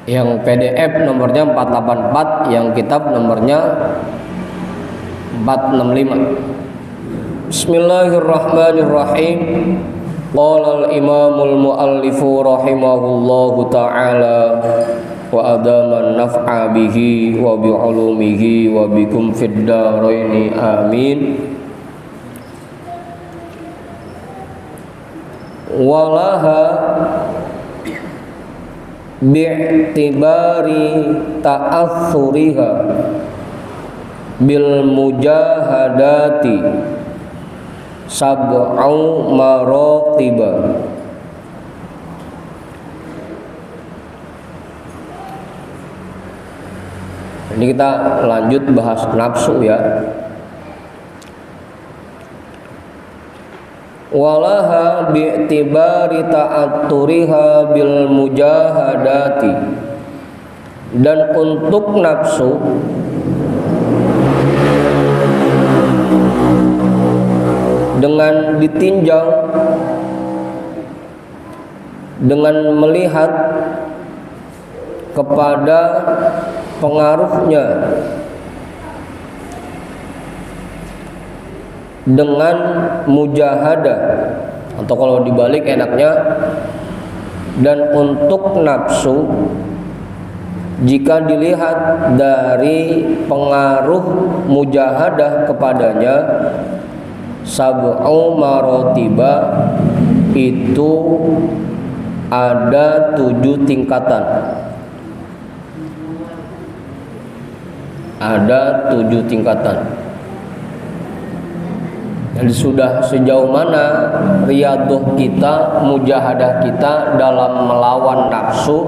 Yang PDF nomornya 484, yang kitab nomornya 465. Bismillahirrahmanirrahim. Qala al-imamul muallifu rahimahullahu ta'ala wa adaman naf'a bihi wa bi'ulumihi wa bikum fid daraini amin. Walaha bi'tibari ta'athuriha bil mujahadati sab'u maratiba. Ini kita lanjut bahas nafsu ya. Walaha bi'tibari ta'atturiha bil mujahadati, dan untuk nafsu dengan ditinjau, dengan melihat kepada pengaruhnya, dengan mujahadah, atau kalau dibalik enaknya, dan untuk nafsu jika dilihat dari pengaruh mujahadah kepadanya, sab'u maratiba, itu ada 7 tingkatan. Ada 7 tingkatan. Jadi sudah sejauh mana riyadhah kita, mujahadah kita dalam melawan nafsu,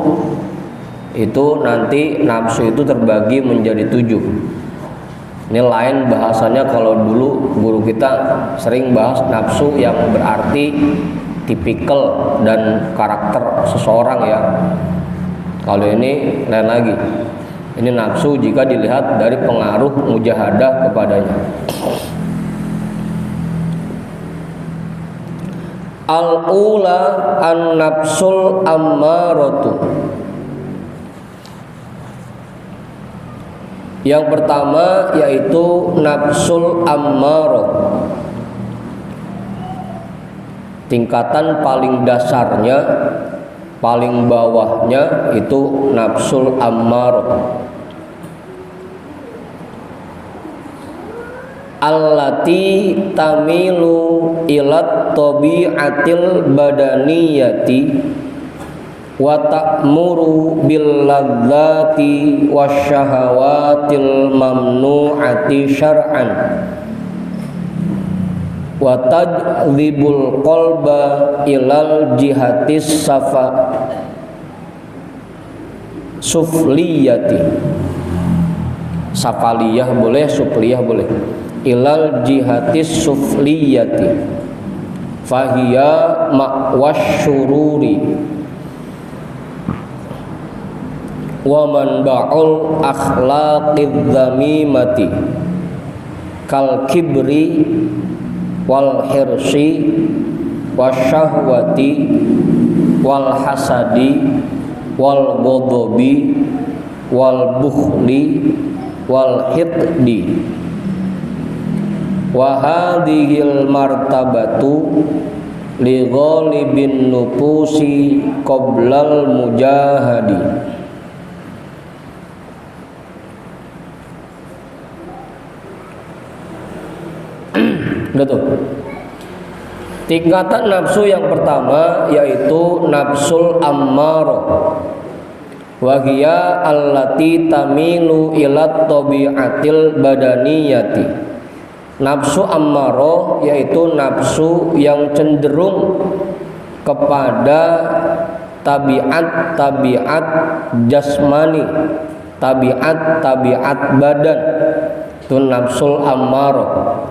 itu nanti nafsu itu terbagi menjadi 7. Ini lain bahasanya, kalau dulu guru kita sering bahas nafsu yang berarti tipikal dan karakter seseorang ya. Kalau ini lain lagi. Ini nafsu jika dilihat dari pengaruh mujahadah kepadanya. Al-ula an-nafsul ammaratu. Yang pertama yaitu nafsul ammarah. Tingkatan paling dasarnya, paling bawahnya itu nafsul ammarah. Allati tamilu ilat tabi'atil badaniyati wa ta'muru bil ladzati wasyahawatil mamnu'ati syar'an wa tajdzibul qalba ilal jihatis safa sufliyati. Safaliyah boleh, sufliyah boleh. Ilal jihatis sufliyati fahiya ma'wasyururi wa manba'ul akhlaqidz dzamimati kal kibri wal hirsi wasyahwati wal hasadi wal ghadabi wal bukhli wal hiddi. Wa hadhil martabatu li ghalibin nufusi qoblal mujahadi. Udah tuh. Tingkatan nafsu yang pertama yaitu nafsul ammarah. Wa hiya allati tamilu ila tabi'atil badaniyati. Nafsu ammarah yaitu nafsu yang cenderung kepada tabiat jasmani, tabiat badan. Itu nafsul ammarah.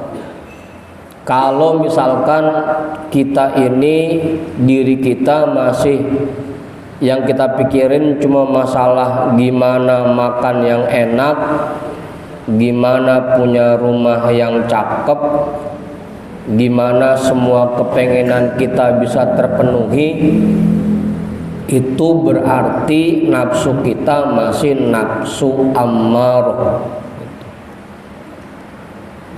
Kalau misalkan kita ini, diri kita masih yang kita pikirin cuma masalah gimana makan yang enak, gimana punya rumah yang cakep, gimana semua kepengenan kita bisa terpenuhi, itu berarti nafsu kita masih nafsu ammarah.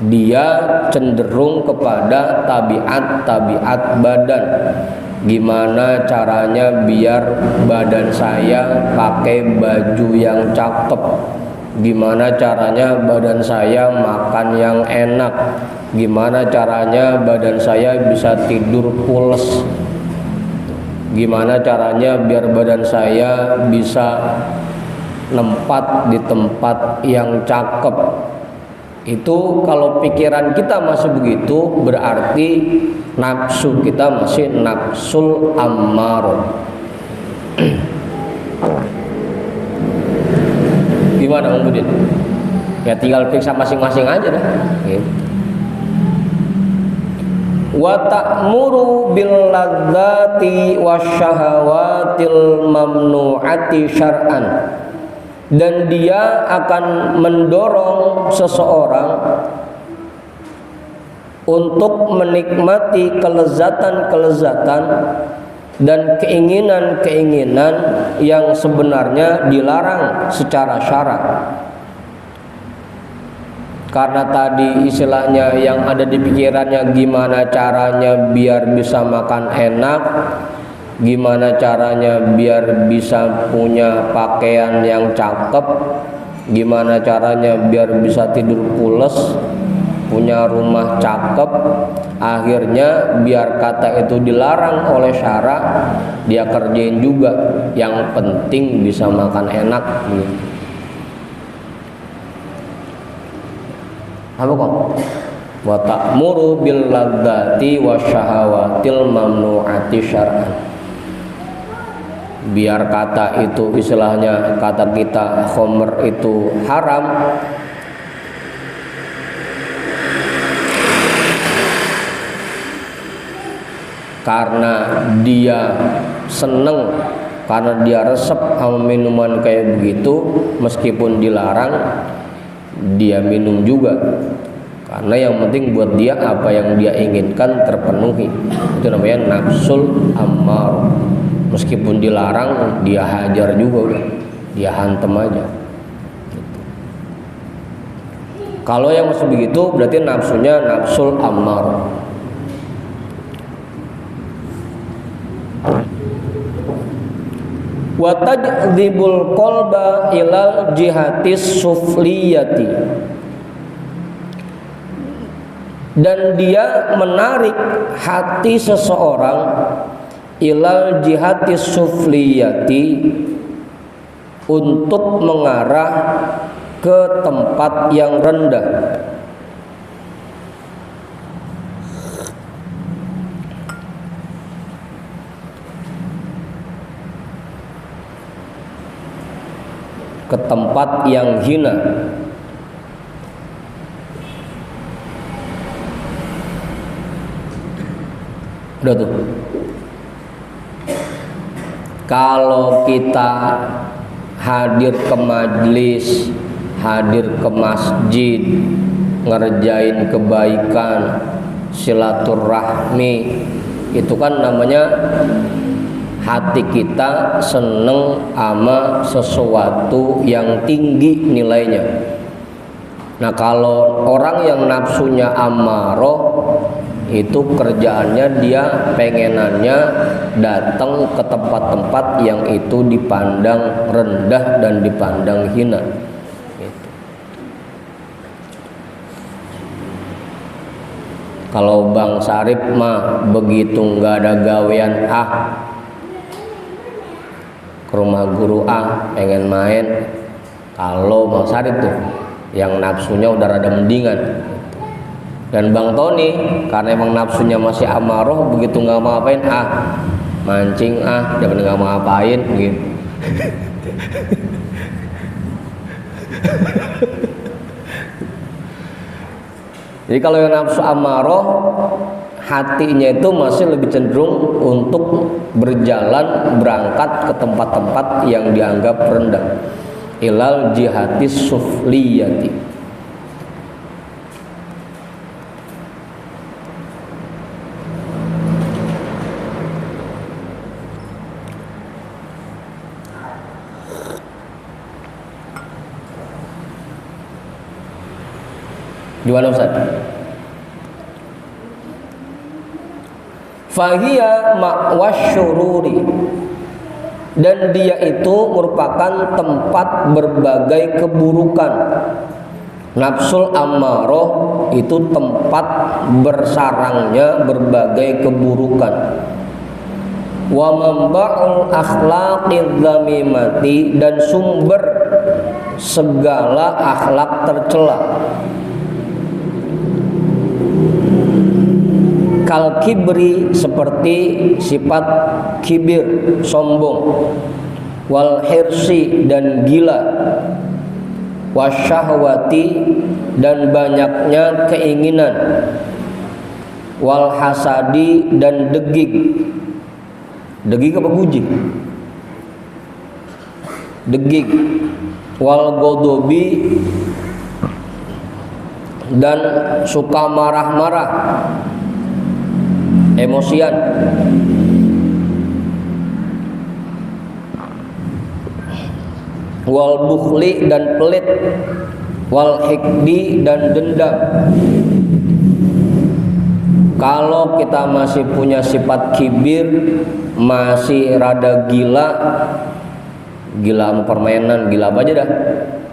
Dia cenderung kepada tabiat badan. Gimana caranya biar badan saya pakai baju yang cakep, gimana caranya badan saya makan yang enak, gimana caranya badan saya bisa tidur pules, gimana caranya biar badan saya bisa nempat di tempat yang cakep. Itu kalau pikiran kita masih begitu, berarti nafsu kita masih nafsul ammarah. Gimana Om Budin? Ya tinggal periksa masing-masing aja dah. Wa ta'muru bil ladzati wasyahawatil mamnu'ati syar'an. Dan dia akan mendorong seseorang untuk menikmati kelezatan-kelezatan dan keinginan-keinginan yang sebenarnya dilarang secara syara. Karena tadi istilahnya yang ada di pikirannya gimana caranya biar bisa makan enak, gimana caranya biar bisa punya pakaian yang cakep, gimana caranya biar bisa tidur pules, punya rumah cakep. Akhirnya biar kata itu dilarang oleh syara, dia kerjain juga. Yang penting bisa makan enak. Apa kok? Wa ta'muru bil ladzati wasyahawatil mamnu'ati syar'an. Biar kata itu istilahnya kata kita khomer itu haram, karena dia seneng, karena dia resep sama minuman kayak begitu, meskipun dilarang dia minum juga, karena yang penting buat dia apa yang dia inginkan terpenuhi. Itu namanya nafsul ammar. Meskipun dilarang dia hajar juga, udah dia hantem aja. Kalau yang masih begitu berarti nafsunya nafsul ammar. Wa tajdzibul qalba ilal jihatis sufliyati. Dan dia menarik hati seseorang ilal jihatis sufliyati, untuk mengarah ke tempat yang rendah. Ke tempat yang hina. Udah tuh. Kalau kita hadir ke majelis, hadir ke masjid, ngerjain kebaikan, silaturahmi, itu kan namanya hati kita seneng sama sesuatu yang tinggi nilainya. Nah, kalau orang yang nafsunya ammaroh, itu kerjaannya dia pengenannya datang ke tempat-tempat yang itu dipandang rendah dan dipandang hina. Gitu. Kalau Bang Sarip mah begitu nggak ada gawean ke rumah guru pengen main. Kalau Bang Sarip tuh yang nafsunya udah rada mendingan. Dan Bang Tony karena emang nafsunya masih amaroh, begitu nggak mau ngapain mancing jangan nggak mau ngapain gitu. Jadi kalau yang nafsu amaroh, hatinya itu masih lebih cenderung untuk berjalan, berangkat ke tempat-tempat yang dianggap rendah. Ilal jihatis sufliyati. Gimana Ustaz? Fahiya ma'wasyururi, dan dia itu merupakan tempat berbagai keburukan. Nafsul ammaroh itu tempat bersarangnya berbagai keburukan. Wa manba'ul akhlaqidz dzamimati, dan sumber segala akhlak tercela. Kal kibri, seperti sifat kibir, sombong. Wal hirsi, dan gila. Wasyahwati, dan banyaknya keinginan. Wal hasadi, dan degik. Degik apa guji? Degik. Wal godobi, dan suka marah-marah, emosian. Wal bukhli, dan pelit. Wal hikdi, dan dendam. Kalau kita masih punya sifat kibir, masih rada gila, gila sama permainan, gila apa aja dah,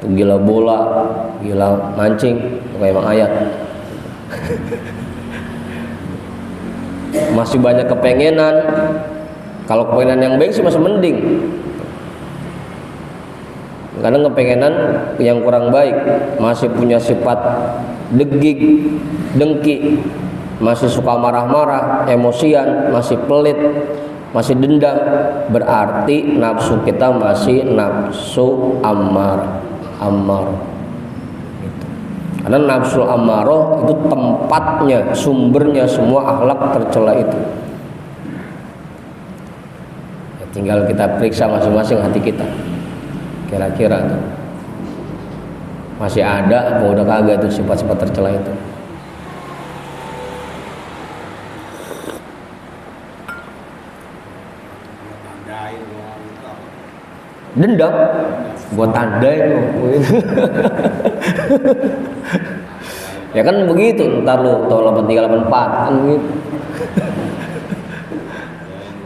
tuh gila bola, gila mancing, kayak emang ayat. Masih banyak kepengenan. Kalau kepengenan yang baik sih masih mending. Kadang kepengenan yang kurang baik, masih punya sifat degik, dengki, masih suka marah-marah, emosian, masih pelit, masih dendam, berarti nafsu kita masih nafsu ammar. Karena nafsu ammaroh itu tempatnya, sumbernya semua akhlak tercela itu. Ya, tinggal kita periksa masing-masing hati kita. Kira-kira tuh masih ada apa udah kagak tuh sifat-sifat tercela itu. Dendam, buat tandain loh. Ya kan begitu, ntar lu tahun 8384 kan begitu.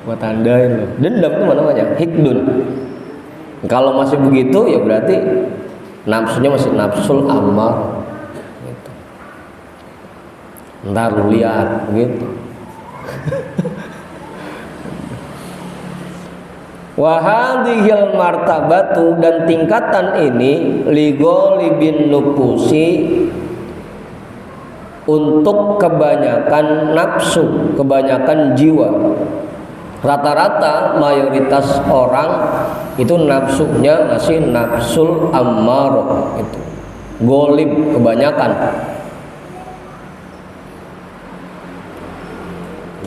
Buat tandain loh. Dendam itu mana namanya? Hikdun. Kalau masih begitu ya berarti nafsunya masih nafsul ammar. Gitu. Ntar lu lihat begitu. Wahadhil martabatu, dan tingkatan ini ligolibin nufusi, untuk kebanyakan nafsu, kebanyakan jiwa. Rata-rata mayoritas orang itu nafsunya masih nafsul ammarah, itu golib kebanyakan.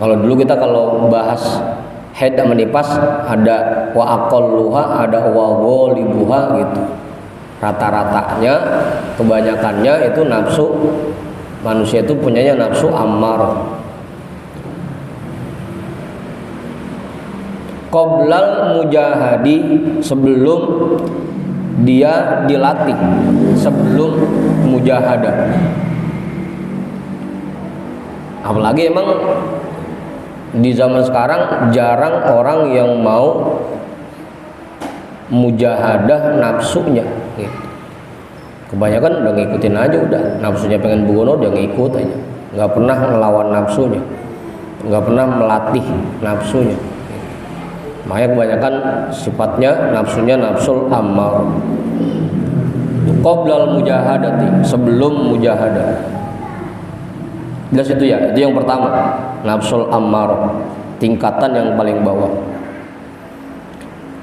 Kalau dulu kita kalau bahas haid sama nifas ada wa aqalluha, ada wa ghalibuha gitu. Rata-ratanya, kebanyakannya itu nafsu, manusia itu punyanya nafsu ammarah. Qoblal mujahadi, sebelum dia dilatih, sebelum mujahadah. Apalagi emang di zaman sekarang jarang orang yang mau mujahadah nafsunya gitu. Kebanyakan udah ngikutin aja, udah nafsunya pengen bunuh dia ngikut aja, nggak pernah ngelawan nafsunya, nggak pernah melatih nafsunya. Makanya kebanyakan sifatnya nafsunya nafsul ammar. Qoblal mujahadati, sebelum mujahadah. Jelas itu ya, itu yang pertama, nafsul ammar, tingkatan yang paling bawah.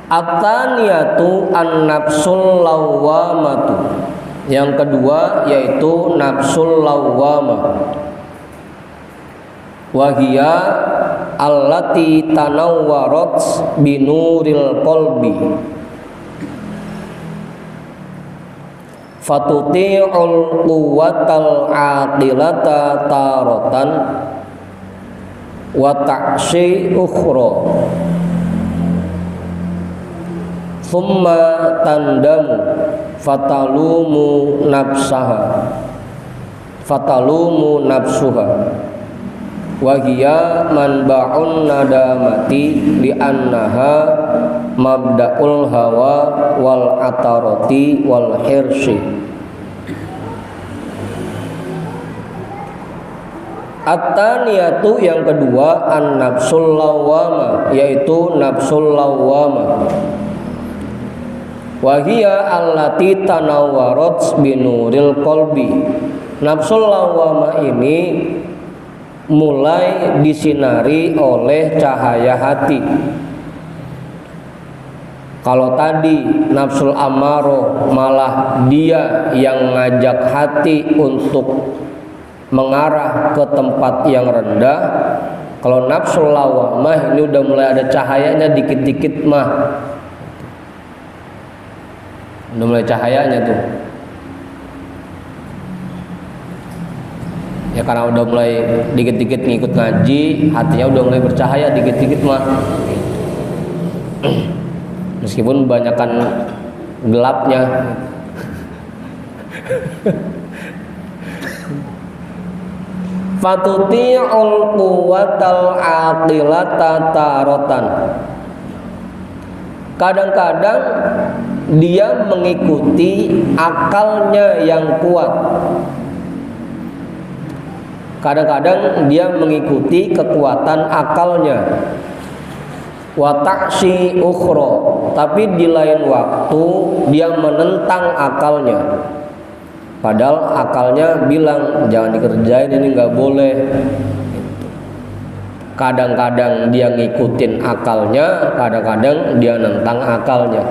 At-taniyatu an-nafsul lawwamatu, yang kedua yaitu nafsul lawwamah. Wahia allati tanawwarat binuril qalbi fatuti'ul quwwatal aqilata taratan wa ta'syi ukhra thumma tandamu fatalumu nafsaha fatalumu nafsuha wa hiya manba'un nadamati li'annaha mabda'ul hawa wal atarati wal hirsi. At-taniyatu yang kedua an-nafsul lawwama, yaitu nafsul lawwama. Wa hiya allati tanawwarat binuril qalbi. Nafsul lawwama ini mulai disinari oleh cahaya hati. Kalau tadi nafsul amaro malah dia yang ngajak hati untuk mengarah ke tempat yang rendah. Kalau nafsul lawamah ini udah mulai ada cahayanya dikit-dikit mah, udah mulai cahayanya tuh ya, karena udah mulai dikit-dikit ngikut ngaji, hatinya udah mulai bercahaya dikit-dikit mah. Meskipun banyakkan gelapnya. Fatuti'ul quwwatal aqilata tarotan. Kadang-kadang dia mengikuti akalnya yang kuat. Kadang-kadang dia mengikuti kekuatan akalnya. Wa ta'si ukhra, tapi di lain waktu dia menentang akalnya. Padahal akalnya bilang jangan dikerjain, ini nggak boleh. Kadang-kadang dia ngikutin akalnya, kadang-kadang dia nentang akalnya.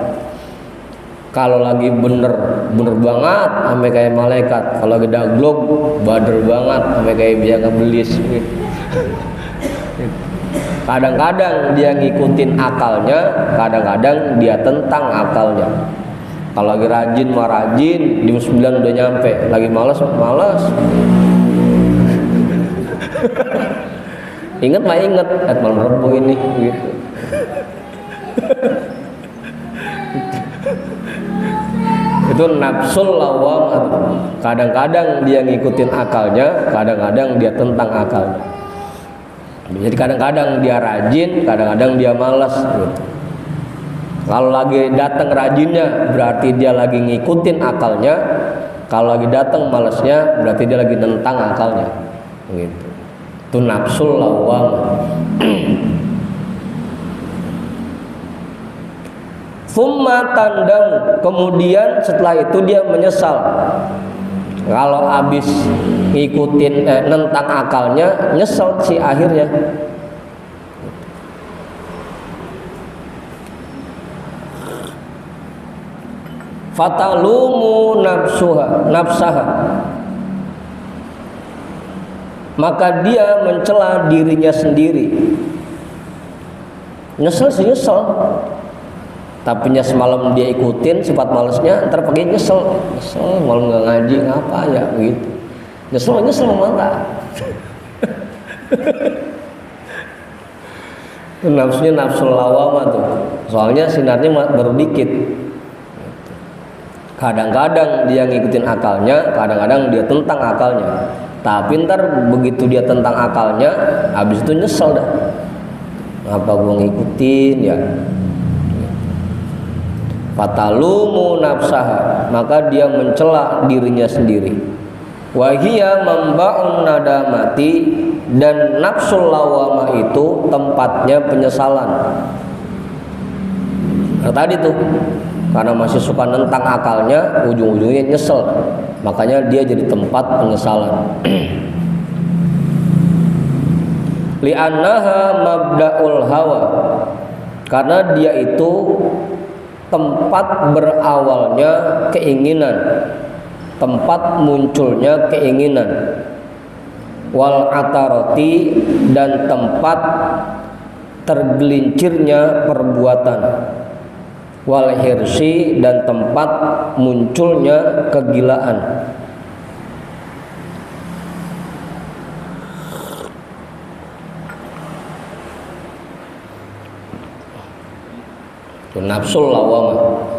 Kalau lagi bener banget, sampai kayak malaikat. Kalau lagi daglog, bader banget, sampai kayak biang kebelis. Kadang-kadang dia ngikutin akalnya, kadang-kadang dia tentang akalnya. Kalau lagi rajin mah rajin, jam 9 udah nyampe. Lagi malas. Ingat mah inget, malam Rebo ini gitu. Itu nafsul lawamah. Kadang-kadang dia ngikutin akalnya, kadang-kadang dia tentang akalnya. Jadi kadang-kadang dia rajin, kadang-kadang dia malas gitu. Kalau lagi datang rajinnya berarti dia lagi ngikutin akalnya. Kalau lagi datang malasnya berarti dia lagi nentang akalnya. Gitu. Itu nafsul lawamah. Summa tandam, kemudian setelah itu dia menyesal. Kalau habis ngikutin nentang akalnya, nyesel sih akhirnya. Fatalumu nafsaha, maka dia mencela dirinya sendiri. Nyesel sih nyesel, tapi semalam dia ikutin sifat malesnya, ntar pagi nyesel malam nggak ngaji ngapa ya gitu. Nyesel mantap. Itu nafsunya nafsul lawamah tuh, soalnya sinarnya baru dikit. Kadang-kadang dia ngikutin akalnya, kadang-kadang dia tentang akalnya. Tapi ntar begitu dia tentang akalnya, habis itu nyesel dah. Apa gua ngikutin ya? Fatalumu nafsaha, maka dia mencela dirinya sendiri. Wahia memba'un nadamati, dan nafsul lawamah itu tempatnya penyesalan. Nah, tadi tuh karena masih suka nentang akalnya, ujung-ujungnya nyesel, makanya dia jadi tempat penyesalan. Li'annaha mabda'ul hawa, karena dia itu tempat berawalnya keinginan, tempat munculnya keinginan. Wal ataroti, dan tempat tergelincirnya perbuatan. Wal hirsi, dan tempat munculnya kegilaan. Nafsul lawamah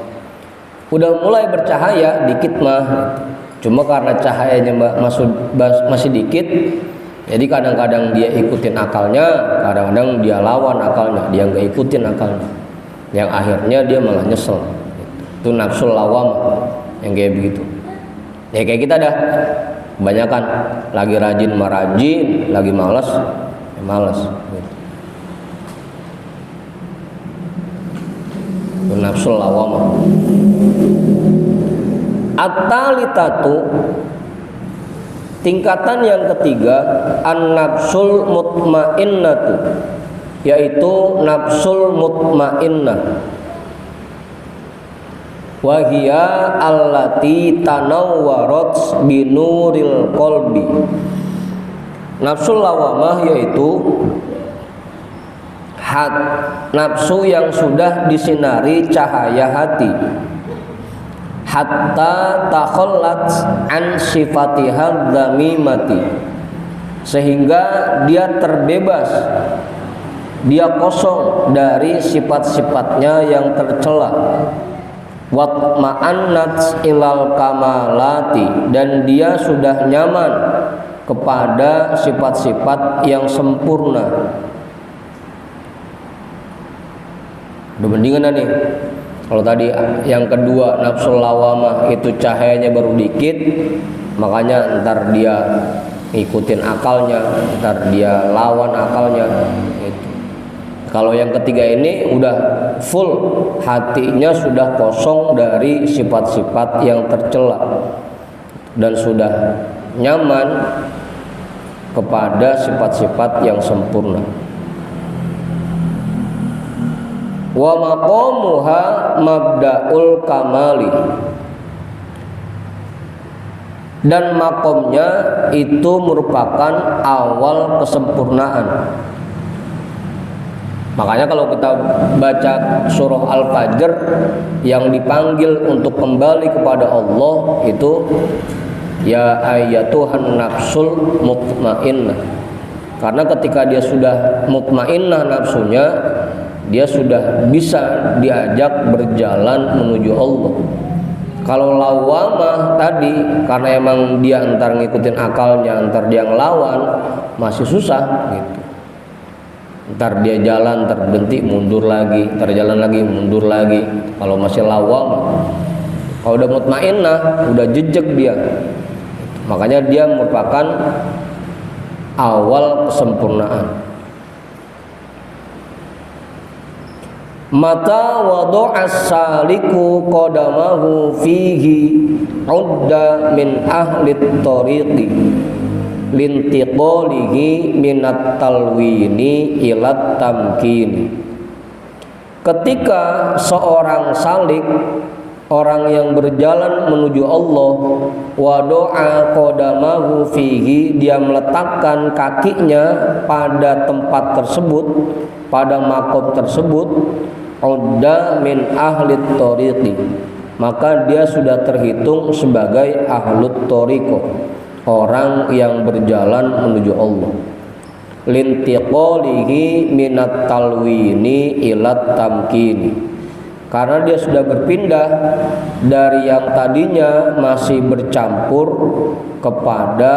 udah mulai bercahaya dikit mah, Cuma karena cahayanya masih dikit, jadi kadang-kadang dia ikutin akalnya, kadang-kadang dia lawan akalnya, dia nggak ikutin akalnya, yang akhirnya dia malah nyesel. Itu nafsul lawam yang kayak begitu. Ya kayak kita dah, kebanyakan lagi rajin marajin, lagi malas ya malas. Itu nafsul lawam. At-talitatu, tingkatan yang ketiga, an-nafsul mutmainnatu, yaitu nafsul mutmainnah. Wa hiya allati tanawwarat binuril qalbi. Nafsul lawamah yaitu nafsu yang sudah disinari cahaya hati, hatta takhallat an sifatihal dzamimati, sehingga dia terbebas, dia kosong dari sifat-sifatnya yang tercela. Watma'annat ilal kamalati, dan dia sudah nyaman kepada sifat-sifat yang sempurna. Udah mendingan nih. Kalau tadi yang kedua nafsul lawamah itu cahayanya baru dikit, makanya ntar dia ngikutin akalnya, ntar dia lawan akalnya gitu. Kalau yang ketiga ini udah full, hatinya sudah kosong dari sifat-sifat yang tercela dan sudah nyaman kepada sifat-sifat yang sempurna. Wa maqamuha mabda'ul kamali, dan makomnya itu merupakan awal kesempurnaan. Makanya kalau kita baca surah Al-Fajr yang dipanggil untuk kembali kepada Allah itu ya ayyatuhan nafsul mutmainnah. Karena ketika dia sudah mutmainnah nafsunya, dia sudah bisa diajak berjalan menuju Allah. Kalau lawamah tadi, karena emang dia entar ngikutin akalnya, entar dia ngelawan, masih susah gitu. Entar dia jalan, entar berhenti, mundur lagi, entar jalan lagi, mundur lagi. Kalau masih lawamah, kalau udah mutmainnah, udah jejak dia. Makanya dia merupakan awal kesempurnaan. Mata wadu'a saliku qadamahu fihi udda min ahli tariqi lintiqalihi minat talwini ilat tamkini. Ketika seorang salik, orang yang berjalan menuju Allah, wadu'a qadamahu fihi, dia meletakkan kakinya pada tempat tersebut, pada makom tersebut, udda min ahli tariqi, maka dia sudah terhitung sebagai ahlut tariqo, orang yang berjalan menuju Allah. Lintiqalihi minat talwini ilat tamkini, karena dia sudah berpindah dari yang tadinya masih bercampur kepada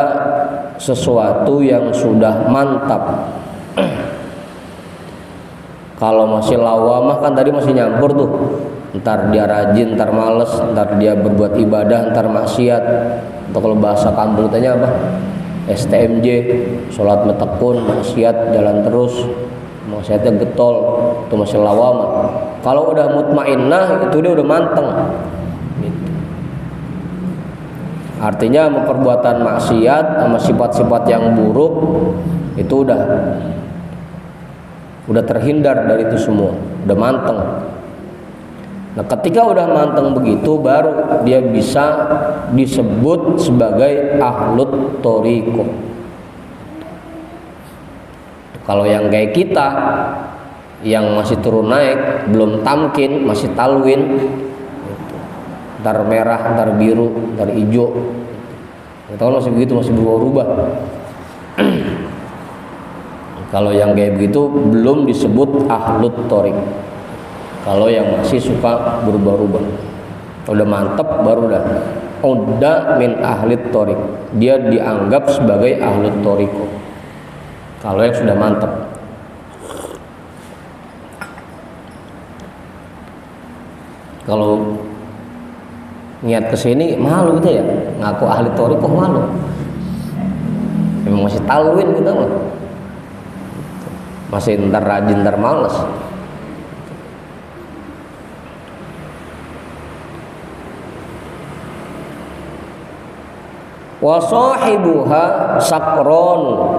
sesuatu yang sudah mantap. Kalau masih lawamah kan tadi masih nyampur tuh, ntar dia rajin, ntar males, ntar dia berbuat ibadah, ntar maksiat. Atau kalau bahasa kampung tanya apa? STMJ, sholat metekun, maksiat jalan terus, maksiatnya getol, itu masih lawamah. Kalau udah mutmainnah itu dia udah manteng gitu. Artinya perbuatan maksiat sama sifat-sifat yang buruk itu udah terhindar dari itu semua, udah manteng. Nah, ketika udah manteng begitu, baru dia bisa disebut sebagai ahlut thoriqo. Kalau yang kayak kita, yang masih turun naik, belum tamkin, masih talwin, ntar merah, ntar biru, ntar hijau, tahu masih begitu, masih berubah-ubah. Kalau yang kayak begitu belum disebut ahlut thoriq. Kalau yang masih suka berubah-ubah. Udah mantep baru dah udah min ahli thoriq, dia dianggap sebagai ahli thoriqo kalau yang sudah mantep. Kalau niat kesini malu gitu ya, ngaku ahli thoriqo malu, emang masih talwin kita mah, masih ntar rajin ntar males. Wa sahibuha sakronu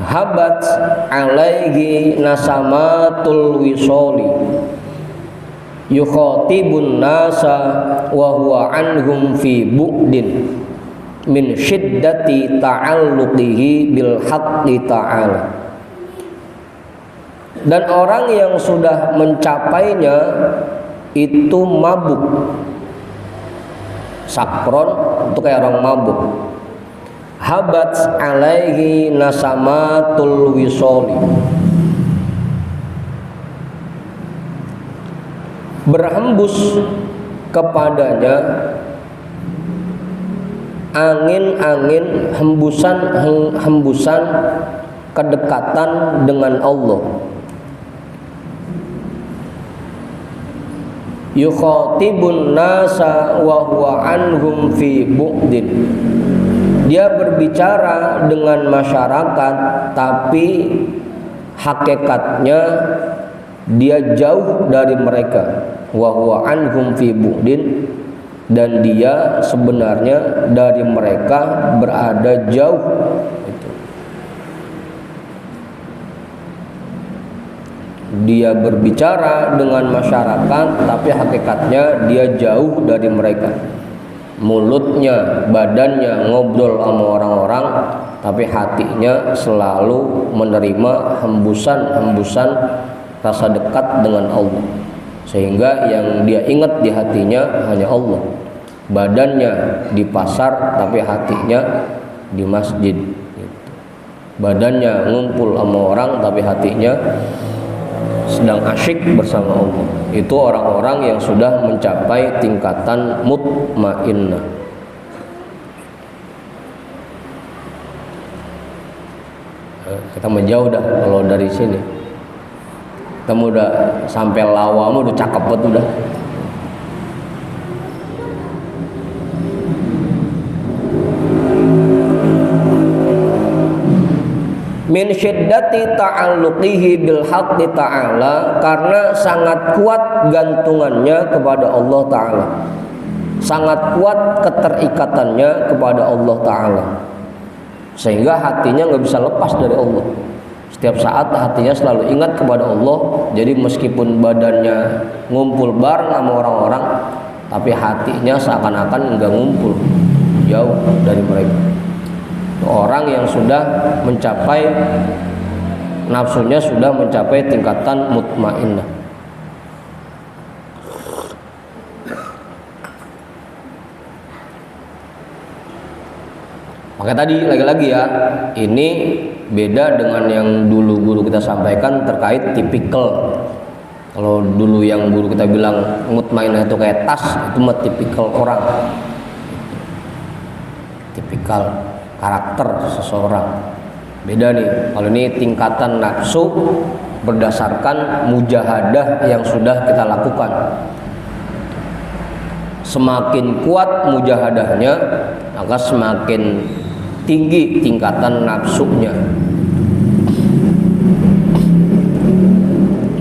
habat alaihi nasamatul wisoli yukhatibun nasa wa huwa anhum fi bu'din min syiddati ta'alluqihi bil haqqi ta'ala. Dan orang yang sudah mencapainya itu mabuk. Sakron itu kayak orang mabuk. Habat alaihi nasamatul wisoli, berhembus kepadanya angin-angin hembusan kedekatan dengan Allah. Yukhatibun nasa wa huwa anhum fi bu'din, dia berbicara dengan masyarakat tapi hakikatnya dia jauh dari mereka. Wa huwa anhum fi bu'din, dan dia sebenarnya dari mereka berada jauh. Dia berbicara dengan masyarakat tapi hakikatnya dia jauh dari mereka. Mulutnya, badannya ngobrol sama orang-orang tapi hatinya selalu menerima hembusan-hembusan rasa dekat dengan Allah, sehingga yang dia ingat di hatinya hanya Allah. Badannya di pasar tapi hatinya di masjid. Badannya ngumpul sama orang tapi hatinya sedang asyik bersama Allah. Itu orang-orang yang sudah mencapai tingkatan mutmainnah. Kita menjauh dah kalau dari sini. Kita udah sampai lawamu udah cakep banget udah. Min syiddati ta'alluqihi bil haqqi ta'ala, karena sangat kuat gantungannya kepada Allah Ta'ala, sangat kuat keterikatannya kepada Allah Ta'ala, sehingga hatinya nggak bisa lepas dari Allah. Setiap saat hatinya selalu ingat kepada Allah. Jadi meskipun badannya ngumpul bareng sama orang-orang, tapi hatinya seakan-akan nggak ngumpul, jauh dari mereka. Orang yang sudah mencapai nafsunya sudah mencapai tingkatan mutmainnah. Maka tadi lagi-lagi ya, ini beda dengan yang dulu guru kita sampaikan terkait tipikal. Kalau dulu yang guru kita bilang mutmainnah itu kayak tas, itu mah tipikal orang, tipikal karakter seseorang. Beda nih, kalau ini tingkatan nafsu berdasarkan mujahadah yang sudah kita lakukan. Semakin kuat mujahadahnya, maka semakin tinggi tingkatan nafsunya.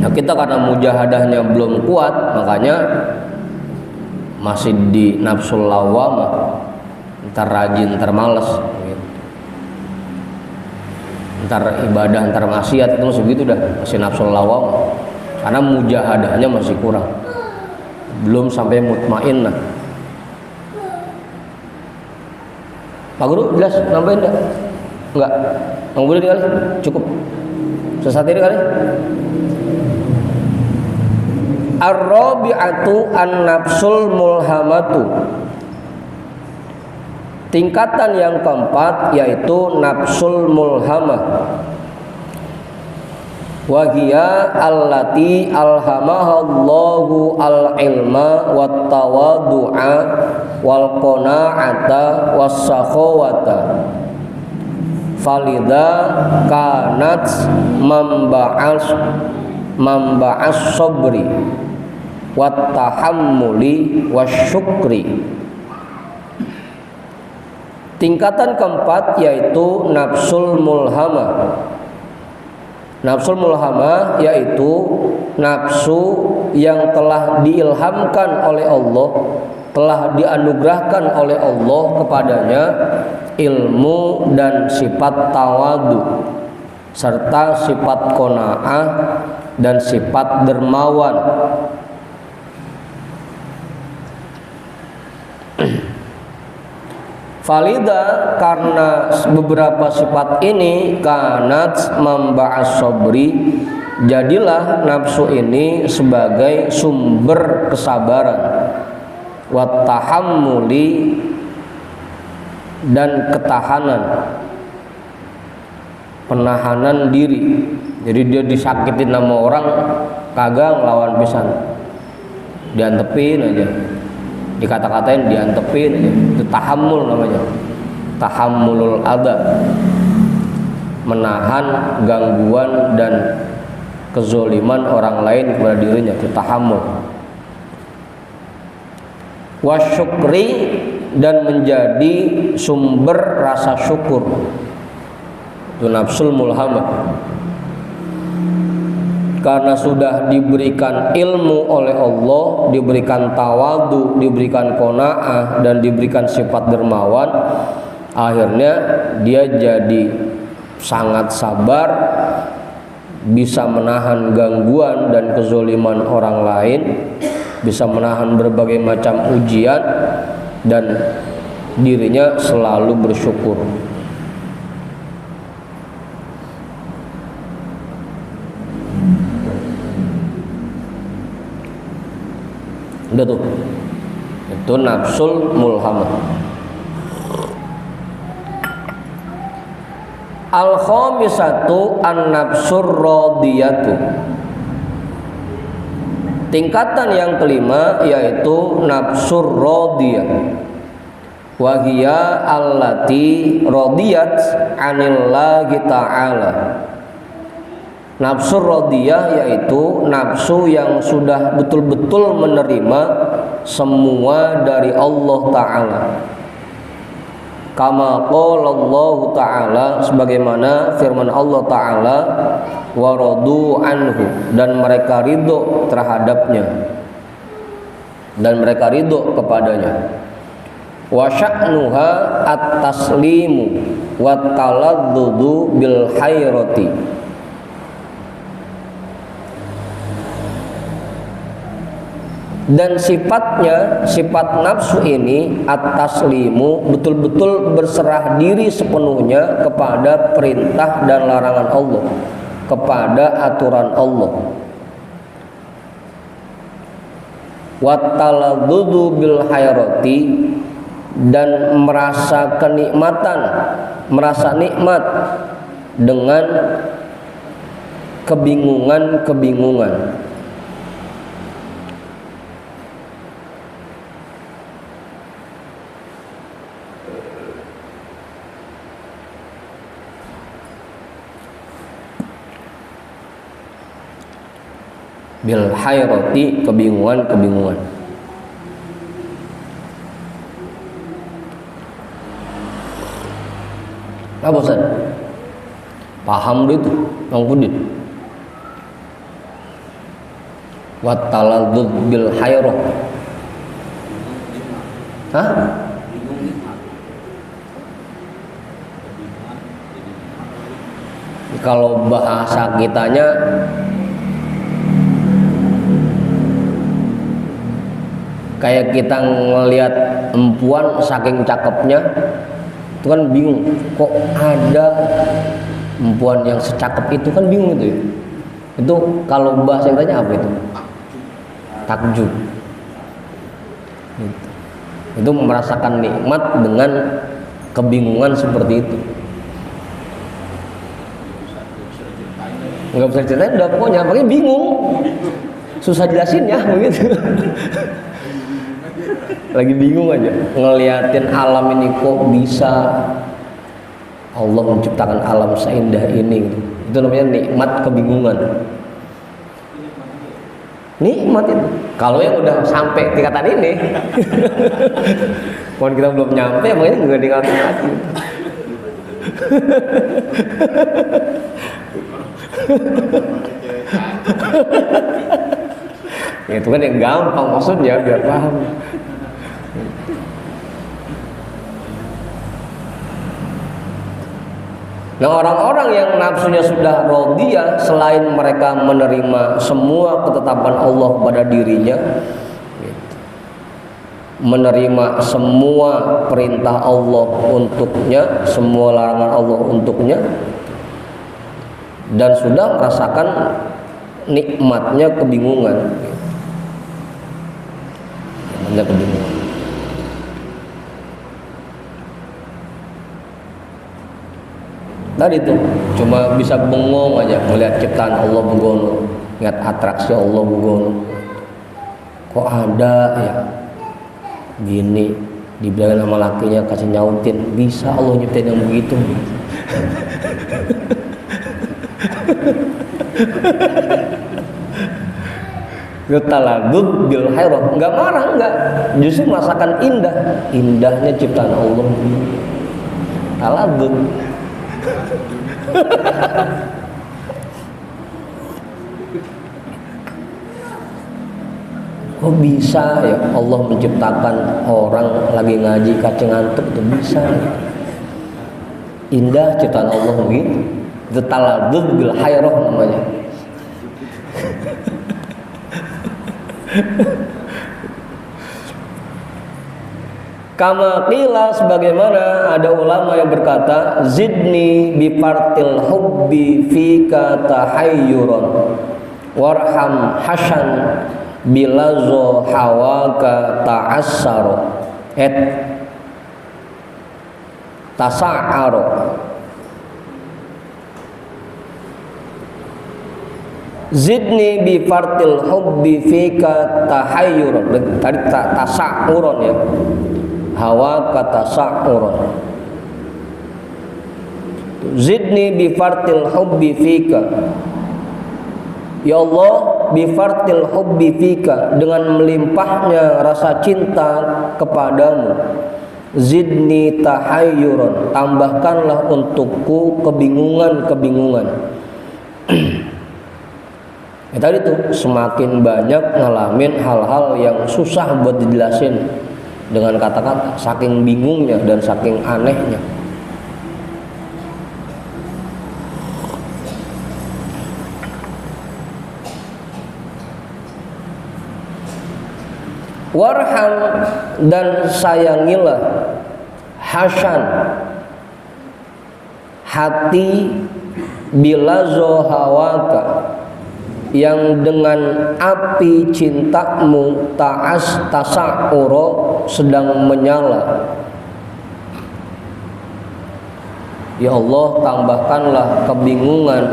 Nah, kita karena mujahadahnya belum kuat, makanya masih di nafsul lawamah, ntar rajin, ntar males, ntar ibadah, ntar maksiat, itu masih begitu dah, masih nafsul lawamah, karena mujahadahnya masih kurang, belum sampai mutmainnah. Pak Guru jelas nambahin enggak? Enggak. Yang boleh dikali? Cukup. Sesat ini kali. Ar-rabi'atu an-nafsul mulhamatu. Tingkatan yang keempat yaitu nafsul mulhamah. wa hiya allati alhamahallahu al-ilma wat tawaddu'a wal qana'ata was sakhawata falidha kanat mamba'as sabri wat tahammuli wasyukri. Tingkatan keempat yaitu nafsul mulhamah. Nafsul mulhamah yaitu nafsu yang telah diilhamkan oleh Allah, telah dianugerahkan oleh Allah kepadanya ilmu dan sifat tawadu serta sifat qanaah dan sifat dermawan. Falida karena beberapa sifat ini kanat memba'as sobri, jadilah nafsu ini sebagai sumber kesabaran, wat tahammuli dan ketahanan, penahanan diri. Jadi dia disakitin sama orang kagak ngelawan pisan, diantepin aja, dikata-katain diantepin aja. Itu tahammul namanya, tahammulul adab, menahan gangguan dan kezoliman orang lain kepada dirinya. Itu tahammul. Wasyukri dan menjadi sumber rasa syukur. Itu nafsul mulhamah. Karena sudah diberikan ilmu oleh Allah, diberikan tawadu, diberikan qanaah dan diberikan sifat dermawan, akhirnya dia jadi sangat sabar, bisa menahan gangguan dan kezoliman orang lain, bisa menahan berbagai macam ujian, dan dirinya selalu bersyukur. Udah tuh, itu nafsul mulhamah. Al-khamisatu an-nafsur radiyatu. Tingkatan yang kelima yaitu nafsur radiyah. Wa hiya allati radiyat 'anillahi ta'ala. Nafsu radiyah yaitu nafsu yang sudah betul-betul menerima semua dari Allah Ta'ala. Kama qala Allah Ta'ala, sebagaimana firman Allah Ta'ala, wa radu anhu, dan mereka ridho terhadapnya dan mereka ridho kepadanya. Wa sya'nuha at-taslimu wa taladdudu bil hayrati. Dan sifatnya, sifat nafsu ini at-taslimu, betul-betul berserah diri sepenuhnya kepada perintah dan larangan Allah, kepada aturan Allah. Wattaladdudu bil hayrati, dan merasa kenikmatan, merasa nikmat dengan kebingungan-kebingungan. Bil hayrati, kebingungan-kebingungan. Apa Ustaz? Paham itu, Bang Pudin? Wa taladdud bil hayrah. Hah? Kalau bahasa kitanya kayak kita ngelihat empuan saking cakepnya, itu kan bingung, kok ada empuan yang secakep itu, kan bingung itu ya. Itu kalau bahasa kitanya apa itu? Takjub. Itu merasakan nikmat dengan kebingungan seperti itu. nggak bisa ceritain udah pokoknya, makanya bingung, susah jelasinnya begitu. Lagi bingung aja ngeliatin alam ini kok bisa Allah menciptakan alam seindah ini gitu. Itu namanya nikmat kebingungan. Nikmat itu kalau yang udah sampai tingkatan ini. Kalau kita belum nyampe makanya nggak diingatin lagi. Itu kan yang gampang maksudnya biar paham. Nah, orang-orang yang nafsunya sudah radiyah, selain mereka menerima semua ketetapan Allah pada dirinya, menerima semua perintah Allah untuknya, semua larangan Allah untuknya, dan sudah merasakan nikmatnya kebingungan. Nikmatnya kebingungan. Tadi itu cuma bisa bengong aja melihat ciptaan Allah begono, lihat atraksi Allah begono. Kok ada ya gini, dibilang sama lakinya kasih nyautin, bisa Allah nyiptain yang begitu. Taladud bil hairah, nggak marah, nggak, justru merasakan indahnya ciptaan Allah. Taladud. Kok bisa ya Allah menciptakan orang lagi ngaji kacang ngantuk, itu bisa ya? Indah ciptaan Allah begitu. Itu taladud bil hairah namanya. Kama qila, sebagaimana ada ulama yang berkata, zidni bi partil hubbi fika tahayyuran warham hasan bilazo hawaka ta'assaro tasa'aro. Zidni bi partil hubbi fika tahayyuran, tadi tasa'uron ya, hawa kata sa'uron. Zidni bi fartil hubbi fika, ya Allah, bi fartil hubbi fika, dengan melimpahnya rasa cinta kepadamu. Zidni tahayyuran, tambahkanlah untukku kebingungan-kebingungan. Ya, tadi tuh semakin banyak ngalamin hal-hal yang susah buat dijelasin dengan kata-kata, saking bingungnya dan saking anehnya. Warham, dan sayangilah, hasan, hati, bilazo hawaka, yang dengan api cintamu tasa'uro, sedang menyala. Ya Allah, tambahkanlah kebingungan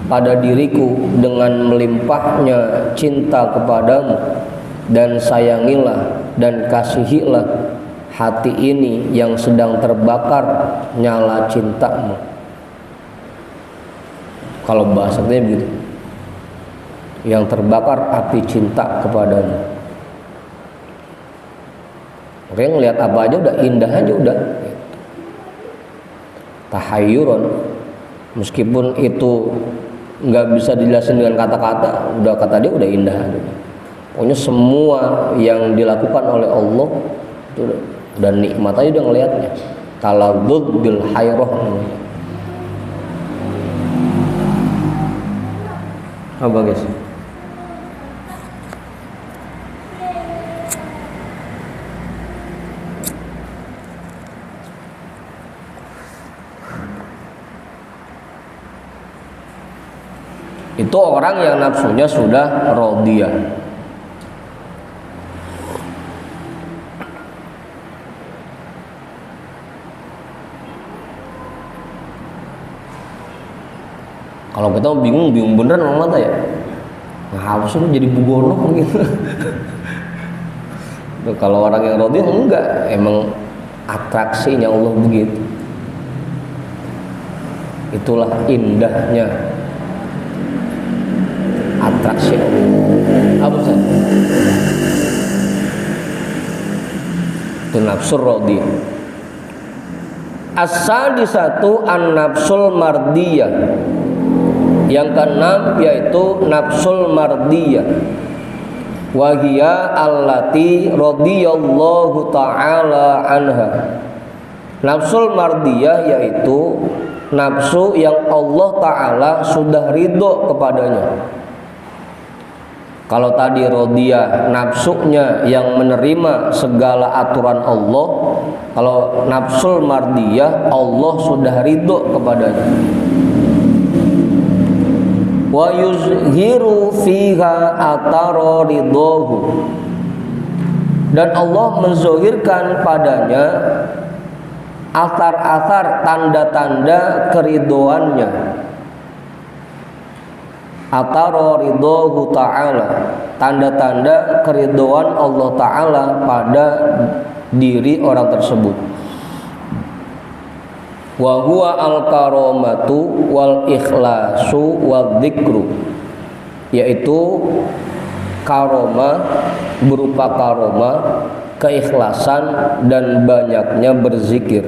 pada diriku dengan melimpahnya cinta kepadamu, dan sayangilah dan kasihilah hati ini yang sedang terbakar nyala cintamu. Kalau bahasanya begitu, yang terbakar api cinta kepadamu. Oke, ngelihat apa aja udah indah aja udah. Tahayyuron, meskipun itu nggak bisa dijelasin dengan kata-kata, udah kata dia udah indah aja. Pokoknya semua yang dilakukan oleh Allah itu udah nikmat aja udah ngelihatnya. Taladud bil hairah namanya. Apa guys? Itu orang yang nafsunya sudah radiyah. Kalau kita bingung beneran sama mata ya. Ngapa sih jadi bugono gitu. Kalau orang yang radhiyah enggak, emang atraksinya Allah begitu. Itulah indahnya atraksi Allah. Apa sih? Itu nafsu radhiyah. As-sadisatu an-nafsul mardiyah. Yang keenam yaitu nafsul mardiyah. Wa hiya allati radhiyallahu ta'ala anha. Nafsul mardiyah yaitu nafsu yang Allah Ta'ala sudah ridho kepadanya. Kalau tadi radhiyah nafsunya yang menerima segala aturan Allah, kalau nafsul mardiyah Allah sudah ridho kepadanya. Wa yuzhiru fiha athara ridhahu, dan Allah menzohirkan padanya athar-athar tanda-tanda keridoannya. Athara ridhahu ta'ala, tanda-tanda keridoan Allah Ta'ala pada diri orang tersebut. Wa huwa al-karamatu wal ikhlasu wal dzikru, yaitu karomah, berupa karomah, keikhlasan dan banyaknya berzikir.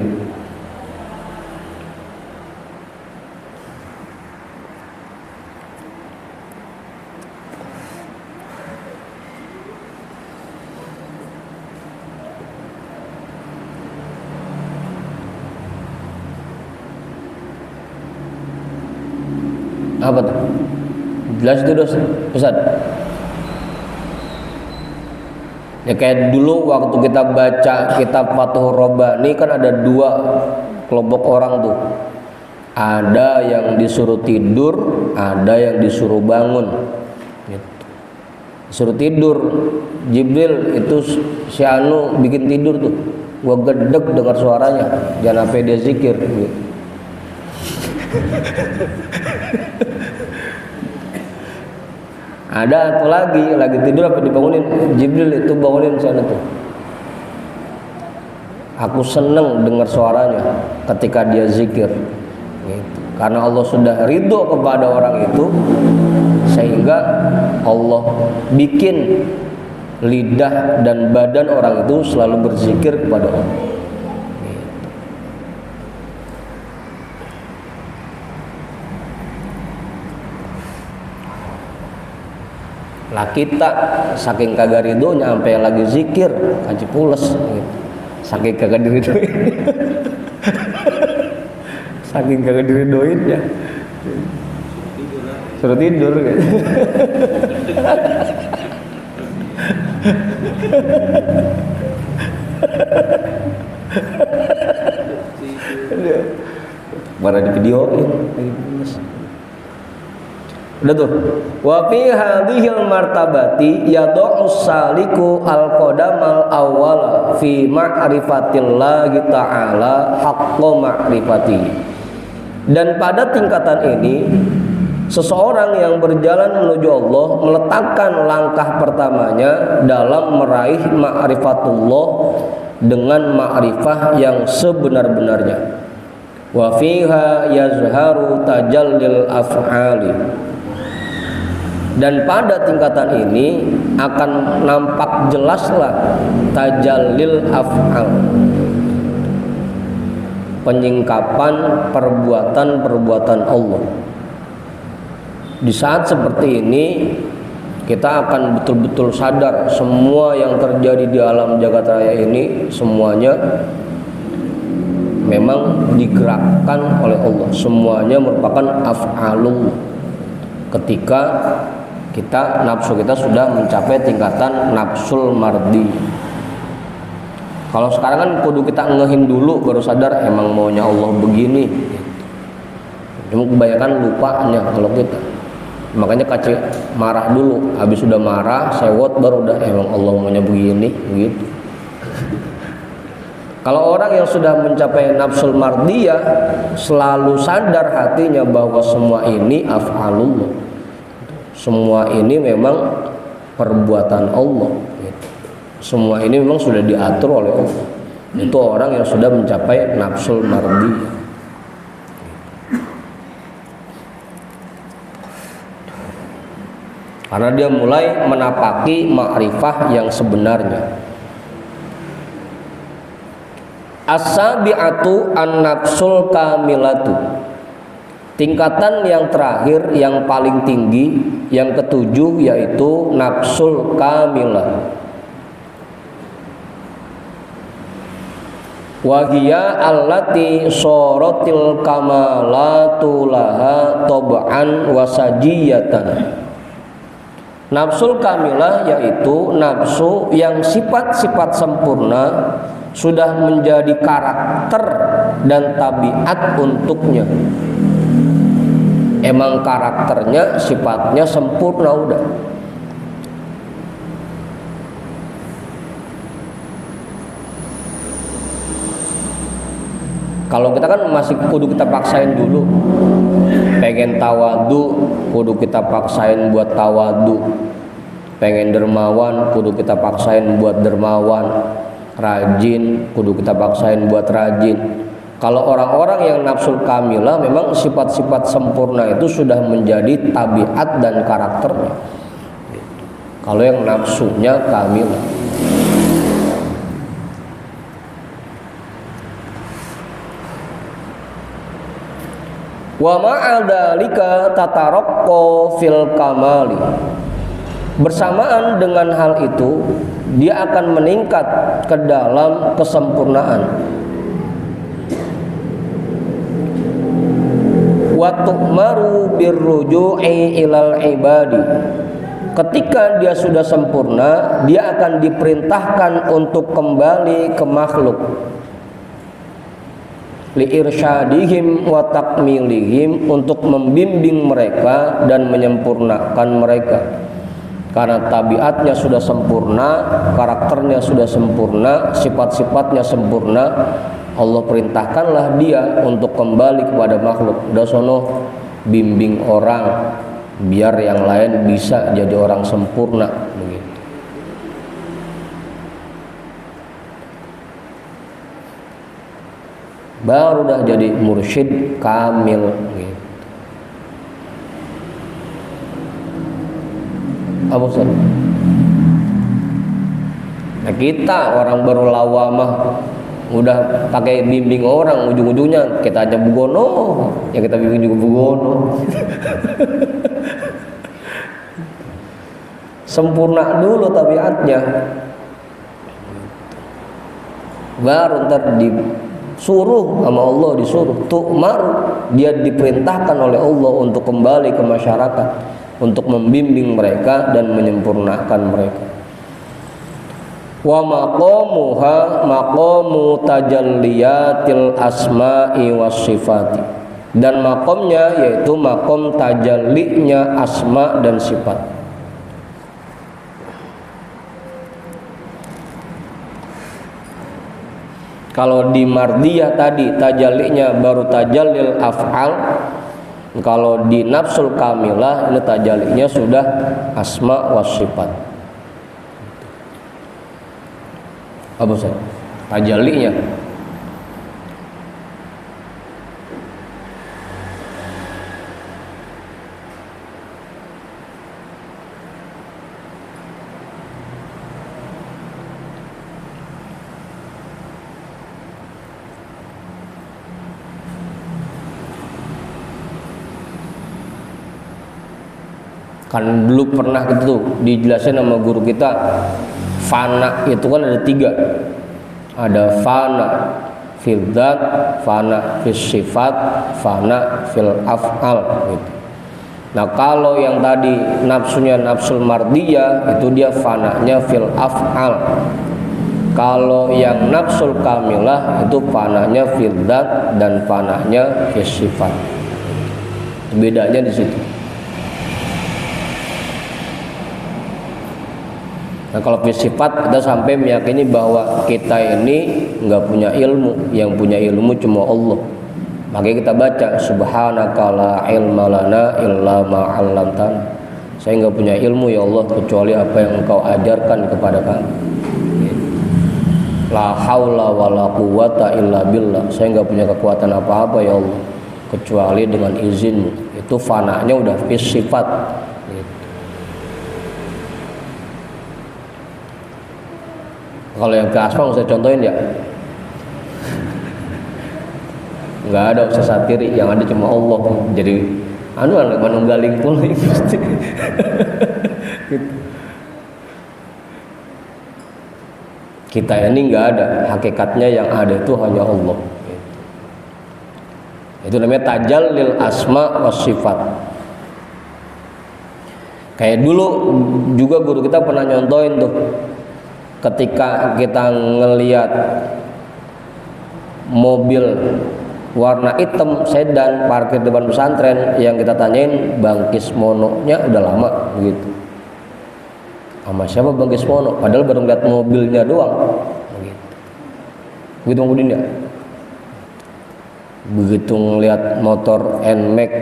Apa tuh? Jelas itu Ustaz. Ya kayak dulu waktu kita baca kitab Fathur Rabbani kan ada dua kelompok orang tuh. Ada yang disuruh tidur, ada yang disuruh bangun. Gitu. Disuruh tidur, Jibril itu si Anu bikin tidur tuh. Gua gedeg dengar suaranya, jangan sampai dia zikir. Gitu. Ada atau lagi tidur apa dibangunin, Jibril itu bangunin sana tuh. Aku seneng dengar suaranya ketika dia zikir gitu. Karena Allah sudah ridho kepada orang itu, sehingga Allah bikin lidah dan badan orang itu selalu berzikir kepada Allah. Lah kita saking kagak ridhonya sampai lagi zikir kaji pules gitu. Saking kagak diridoin. Saking kagak diridoin ya. Suruh tidur gitu. Marah di videoin lagi pules. Udah tuh. Wa fi hadhil martabati yad'u saliku al-qadamal awwala fi ma'rifatillahi ta'ala haqqa ma'rifati. Dan pada tingkatan ini seseorang yang berjalan menuju Allah meletakkan langkah pertamanya dalam meraih ma'rifatullah dengan ma'rifah yang sebenar-benarnya. Wa fiha yazharu tajallil af'ali. Dan pada tingkatan ini akan nampak jelaslah tajallil af'al, penyingkapan perbuatan-perbuatan Allah. Di saat seperti ini kita akan betul-betul sadar semua yang terjadi di alam jagat raya ini semuanya memang digerakkan oleh Allah. Semuanya merupakan af'alullah. Ketika nafsu kita sudah mencapai tingkatan nafsul mardi. Kalau sekarang kan kudu kita ngehin dulu baru sadar emang maunya Allah begini. Cuma kebanyakan lupanya kalau kita. Makanya kaci marah dulu, habis sudah marah, sewot baru udah emang Allah maunya begini, begitu. Kalau orang yang sudah mencapai nafsul mardiyah, selalu sadar hatinya bahwa semua ini af'alullah, semua ini memang perbuatan Allah, semua ini memang sudah diatur oleh Allah. Itu orang yang sudah mencapai nafsul mardiyah. Karena dia mulai menapaki ma'rifah yang sebenarnya. As-sabi'atu an-nafsul kamilatu. Tingkatan yang terakhir, yang paling tinggi, yang ketujuh, yaitu nafsul kamilah. Wahiya allati sorotil kamalatu laha tob'an wasajiyatan. Nafsul kamilah yaitu nafsu yang sifat-sifat sempurna sudah menjadi karakter dan tabiat untuknya. Emang karakternya, sifatnya sempurna udah. Kalau kita kan masih kudu kita paksain dulu. Pengen tawadu, kudu kita paksain buat tawadu. Pengen dermawan, kudu kita paksain buat dermawan. Rajin, kudu kita paksain buat rajin. Kalau orang-orang yang nafsul kamilah, memang sifat-sifat sempurna itu sudah menjadi tabiat dan karakternya. Kalau yang nafsunya kamilah. Wa ma'adzalika tataraqqa fil kamali. Bersamaan dengan hal itu, dia akan meningkat ke dalam kesempurnaan. Wa tu'maru birruju'i ilal ibadi. Ketika dia sudah sempurna, dia akan diperintahkan untuk kembali ke makhluk. Liirsyadihim wa takmilihim, untuk membimbing mereka dan menyempurnakan mereka. Karena tabiatnya sudah sempurna, karakternya sudah sempurna, sifat-sifatnya sempurna, Allah perintahkanlah dia untuk kembali kepada makhluk. Udah sono bimbing orang biar yang lain bisa jadi orang sempurna begitu. Baru dah jadi mursyid kamil gitu. Apa Ustaz? Nah, kita orang baru lawamah udah pakai bimbing orang, ujung-ujungnya kita aja bugono, yang kita bimbing juga bugono. Sempurna dulu tabiatnya, baru ntar disuruh sama Allah, disuruh tu'mar, dia diperintahkan oleh Allah untuk kembali ke masyarakat, untuk membimbing mereka dan menyempurnakan mereka. Wa maqamuha maqamu tajalliyatil asma'i was sifati. Dan makomnya yaitu makom tajallinya asma dan sifat. Kalau di mardiyah tadi tajallinya baru tajallil af'al, kalau di nafsul kamilah ini tajallinya sudah asma was sifat. Apa Ustaz? Tajallinya kan dulu pernah gitu dijelasin sama guru kita. Fana itu kan ada tiga, ada fana fil dzat, fana fis sifat, fana fil af'al gitu. Nah kalau yang tadi nafsunya nafsul mardiyah itu dia fananya fil af'al. Kalau yang nafsul kamilah itu fananya fil dzat dan fananya fis sifat. Bedanya di situ. Nah, kalau sifat kita sampai meyakini bahwa kita ini nggak punya ilmu, yang punya ilmu cuma Allah. Makanya kita baca subhanaka la ilma lana illa ma 'allamtana. Saya nggak punya ilmu ya Allah kecuali apa yang Engkau ajarkan kepada kami. La haula wala quwata illa billah. Saya nggak punya kekuatan apa-apa ya Allah kecuali dengan izin-Mu. Itu fananya udah sifat. Kalau yang ke asma saya contohin ya, nggak ada usah satiri, yang ada cuma Allah. Jadi manunggaling pun gitu. Kita ini nggak ada, hakikatnya yang ada itu hanya Allah. Itu namanya tajallil asma was sifat. Kayak dulu juga guru kita pernah nyontoin tuh, ketika kita ngelihat mobil warna hitam sedan parkir depan pesantren, yang kita tanyain Bang Kismono-nya udah lama begitu. Sama siapa Bang Kismono? Padahal baru lihat mobilnya doang. Begitu kemudian ya. Begitu ngelihat motor NMAX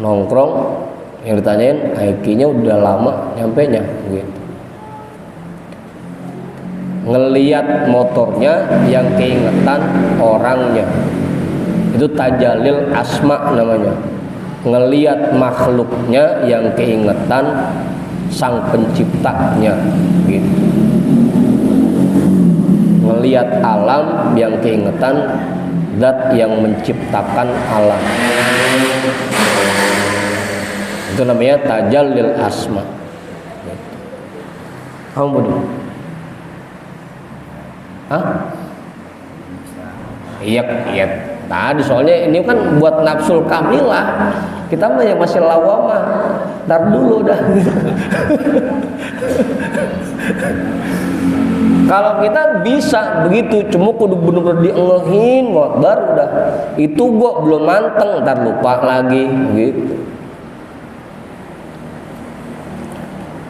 nongkrong, yang ditanyain IQ-nya udah lama nyampenya gitu. Ngelihat motornya yang keingetan orangnya, itu tajalil asma namanya. Ngelihat makhluknya yang keingetan sang penciptanya gitu. Ngelihat alam yang keingetan zat yang menciptakan alam, itu namanya tajallil asma. Kamu bodoh? Hah? Iya. Tadi soalnya ini kan buat nafsul kamilah. Kita mah yang masih lawamah. Ntar dulu dah. Kalau kita bisa begitu, cuma kudu bener-bener diengehin baru dah. Itu gua belum manteng, ntar lupa lagi gitu.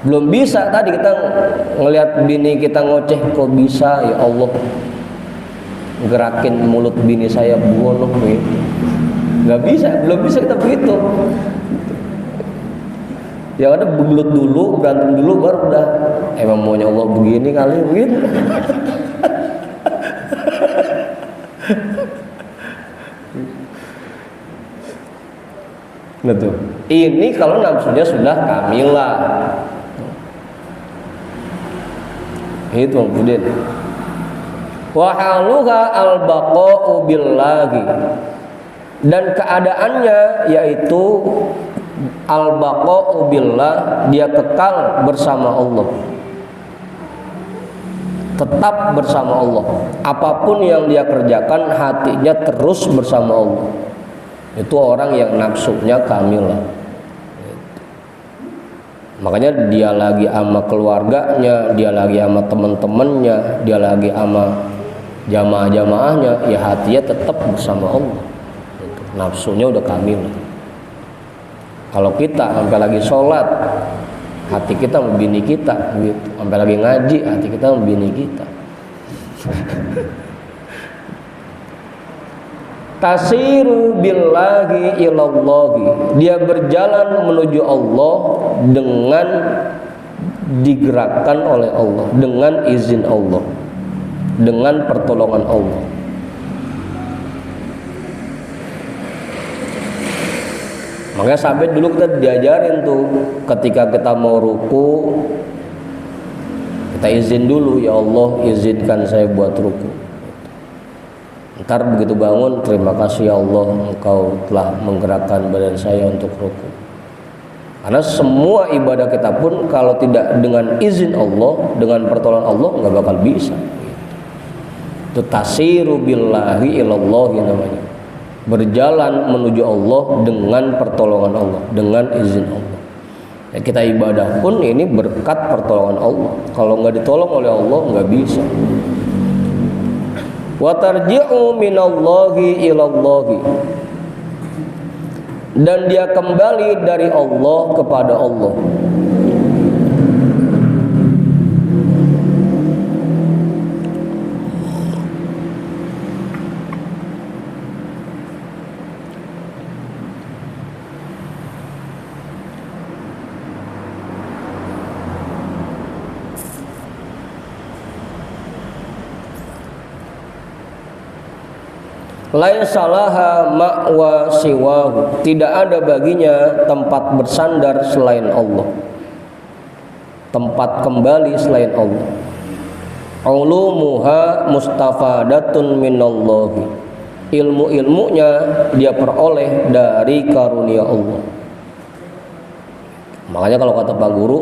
Belum bisa tadi kita ngelihat bini kita ngoceh, kok bisa ya Allah gerakin mulut bini saya buono gitu. Nggak bisa, belum bisa kita begitu. Yang ada belut dulu, berantem dulu baru udah emang maunya Allah begini kali begitu. Betul. Ini kalau nafsunya sudah kamilah. Itu kemudian wa haluha al-baqa'u billahi, dan keadaannya yaitu al-baqa'u billah, dia kekal bersama Allah, tetap bersama Allah. Apapun yang dia kerjakan hatinya terus bersama Allah. Itu orang yang nafsunya kamilah. Makanya dia lagi sama keluarganya, dia lagi sama teman-temannya, dia lagi sama jamaah-jamaahnya, ya hatinya tetap bersama Allah. Nafsunya udah kamil. Kalau kita sampai lagi sholat, hati kita sama bini kita, gitu. Sampai lagi ngaji, hati kita sama bini kita. Tasiru billahi ilallahi, dia berjalan menuju Allah dengan digerakkan oleh Allah, dengan izin Allah, dengan pertolongan Allah. Makanya sampai dulu kita diajarin tuh, ketika kita mau ruku, kita izin dulu, ya Allah izinkan saya buat ruku. Ntar begitu bangun, terima kasih ya Allah, Engkau telah menggerakkan badan saya untuk ruku. Karena semua ibadah kita pun kalau tidak dengan izin Allah, dengan pertolongan Allah, nggak bakal bisa. Itu tasiru billahi ilallahi namanya. Berjalan menuju Allah dengan pertolongan Allah, dengan izin Allah. Ya, kita ibadah pun ini berkat pertolongan Allah. Kalau nggak ditolong oleh Allah, nggak bisa. Wa tarji'u minallahi ilallahi, dan dia kembali dari Allah kepada Allah. Laisalaha ma'wa siwahu, tidak ada baginya tempat bersandar selain Allah, tempat kembali selain Allah. Ulumuha mustafadatun minallahi, ilmu-ilmunya dia peroleh dari karunia Allah. Makanya kalau kata Pak Guru,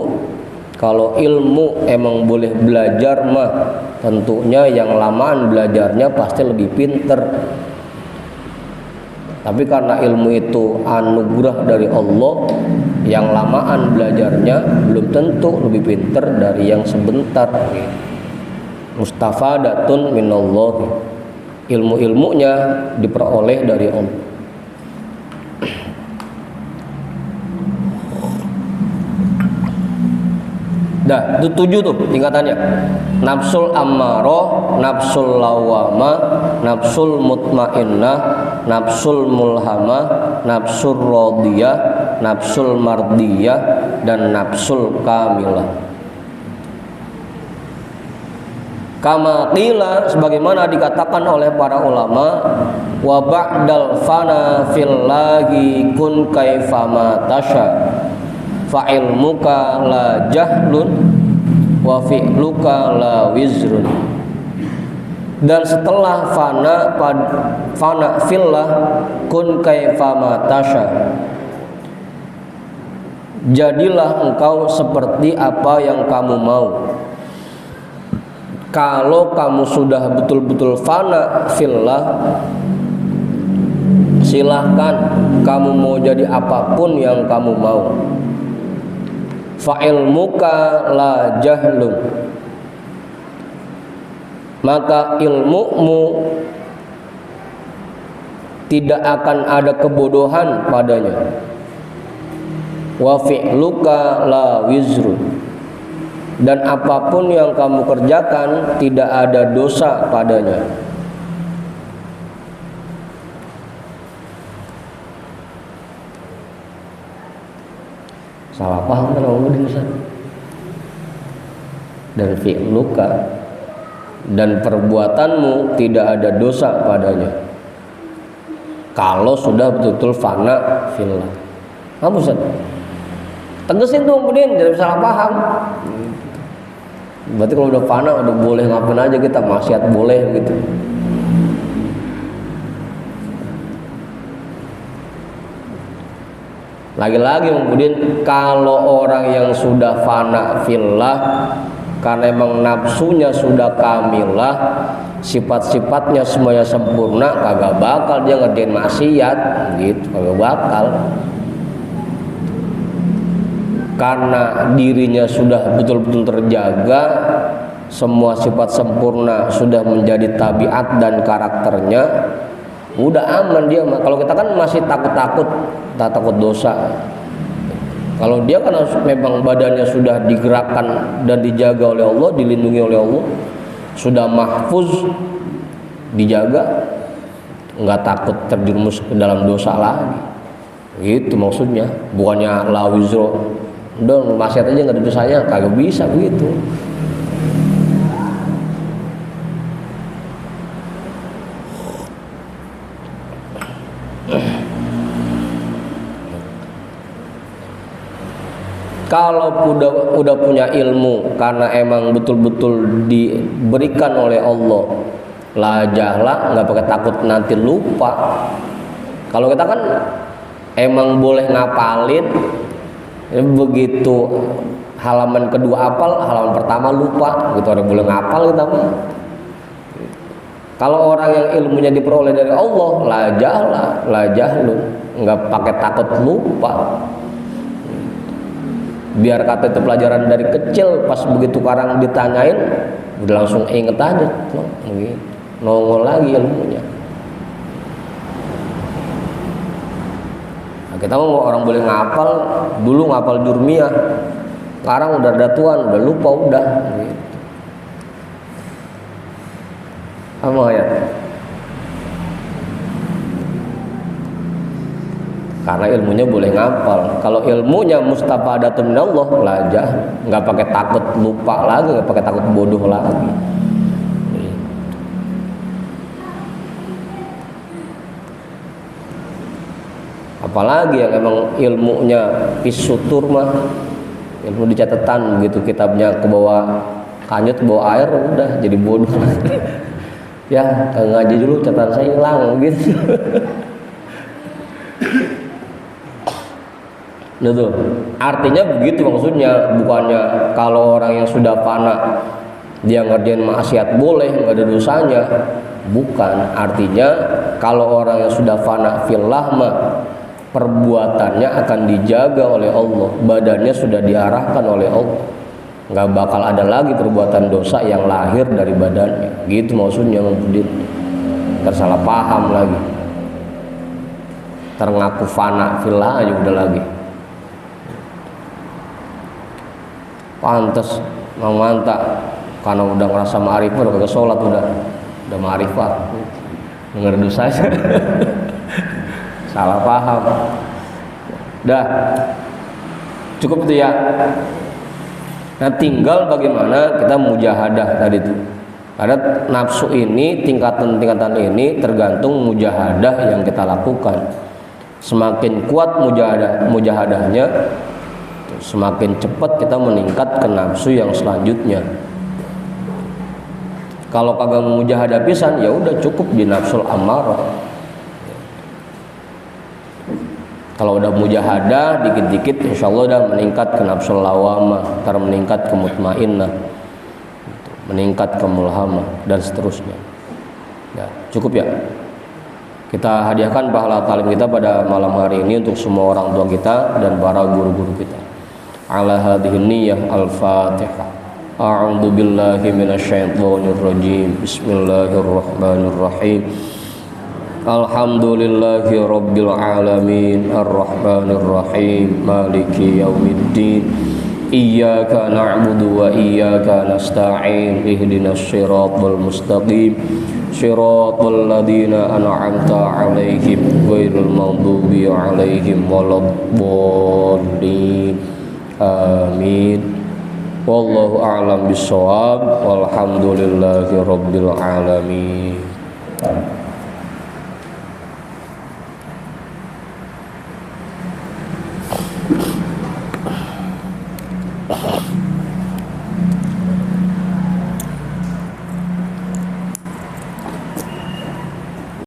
kalau ilmu emang boleh belajar mah tentunya yang lamaan belajarnya pasti lebih pinter. Tapi karena ilmu itu anugerah dari Allah, yang lamaan belajarnya belum tentu lebih pinter dari yang sebentar. Mustafadatun minallahi, ilmu-ilmunya diperoleh dari Allah. Dah, itu 7 tuh tingkatannya. Nafsul ammarah, nafsul lawamah, nafsul mutmainnah, nafsul mulhamah, nafsul radiyah, nafsul mardiyah, dan nafsul kamilah. Kama qila, sebagaimana dikatakan oleh para ulama, wa ba'dal fana fillahi kun kaifama tasha, fa ilmuka la jahlun wa fi'luka la wizrun. Dan setelah fana fillah kun kaifama tasha, jadilah engkau seperti apa yang kamu mau. Kalau kamu sudah betul-betul fana fillah, silahkan kamu mau jadi apapun yang kamu mau. Fa ilmuka la jahlun, maka ilmumu tidak akan ada kebodohan padanya. Wa fi'luka la wizrun, dan apapun yang kamu kerjakan tidak ada dosa padanya. Salah paham kan Om Ustaz? Dan fi'luka, dan perbuatanmu tidak ada dosa padanya kalau sudah betul-betul fana fillah. Kamu Ustaz tegesin tuh kemudian, jangan salah paham. Berarti kalau udah fana udah boleh ngapain aja kita, maksiat boleh gitu. Lagi-lagi kemudian kalau orang yang sudah fana fillah karena emang nafsunya sudah kamilah, sifat-sifatnya semuanya sempurna, kagak bakal dia ngerjain maksiat gitu, kagak bakal. Karena dirinya sudah betul-betul terjaga, semua sifat sempurna sudah menjadi tabiat dan karakternya, udah aman dia. Kalau kita kan masih takut-takut, takut dosa. Kalau dia kan memang badannya sudah digerakkan dan dijaga oleh Allah, dilindungi oleh Allah, sudah mahfuz, dijaga, nggak takut terjerumus ke dalam dosa lagi. Gitu maksudnya, bukannya la wizro, udah maksiat aja nggak ada dosanya, kagak bisa begitu. Kalau udah punya ilmu karena emang betul-betul diberikan oleh Allah, la jahla, nggak pakai takut nanti lupa. Kalau kita kan emang boleh ngapalin, begitu halaman kedua hafal, halaman pertama lupa, gitu orang boleh ngapal kita mah. Kalau orang yang ilmunya diperoleh dari Allah, la jahla, la jahlun, nggak pakai takut lupa. Biar kata itu pelajaran dari kecil, pas begitu sekarang ditanyain udah langsung inget aja, gitu. Nongol lagi ilmunya. Nah, kita mau orang boleh ngapal, dulu ngapal jurmiyah, sekarang udah ada tuan, udah lupa udah. Gitu. Apa ya? Karena ilmunya boleh ngapal. Kalau ilmunya mustafadatun minallah, lajah, nggak pakai takut lupa lagi, nggak pakai takut bodoh lagi. Apalagi yang emang ilmunya pisutur mah, ilmu di catatan begitu kitabnya ke bawah kanyut ke bawah air udah jadi bodoh. Ya ngaji dulu catatan saya hilang gitu. Gitu. Artinya begitu maksudnya, bukannya kalau orang yang sudah fana dia ngerjain maksiat boleh nggak ada dosanya, bukan. Artinya kalau orang yang sudah fana fillah mah perbuatannya akan dijaga oleh Allah, badannya sudah diarahkan oleh Allah, nggak bakal ada lagi perbuatan dosa yang lahir dari badannya. Gitu maksudnya, Mubudin. Tersalah paham lagi, terngaku fana fillah aja udah lagi. Pantes Mang Manta karena udah ngerasa ma'rifah, udah kagak sholat, udah ma'rifah, denger dosa aja. Salah paham. Dah cukup itu ya. Nah tinggal bagaimana kita mujahadah tadi itu. Karena nafsu ini tingkatan-tingkatan ini tergantung mujahadah yang kita lakukan. Semakin kuat mujahadahnya, semakin cepat kita meningkat ke nafsu yang selanjutnya. Kalau kagak mujahadah pisan, ya udah cukup di nafsul ammarah. Kalau udah mujahadah dikit-dikit, insya Allah udah meningkat ke nafsul lawamah, ntar meningkat ke mutmainnah, meningkat ke mulhamah, dan seterusnya. Ya, cukup ya. Kita hadiahkan pahala talim kita pada malam hari ini untuk semua orang tua kita dan para guru-guru kita. Ala hadhihi niyyah al-Fatihah. A'udzu billahi minasyaitonir rajim. Bismillahirrahmanirrahim. Alhamdulillahi rabbil alamin arrahmanir rahim maliki yaumiddin iyyaka na'budu wa iyyaka nasta'in ihdinas siratal mustaqim siratal ladzina an'amta 'alaihim ghairil maghdubi 'alaihim waladdallin amin. Wallahu a'lam bissawab. Walhamdulillahi rabbil alamin.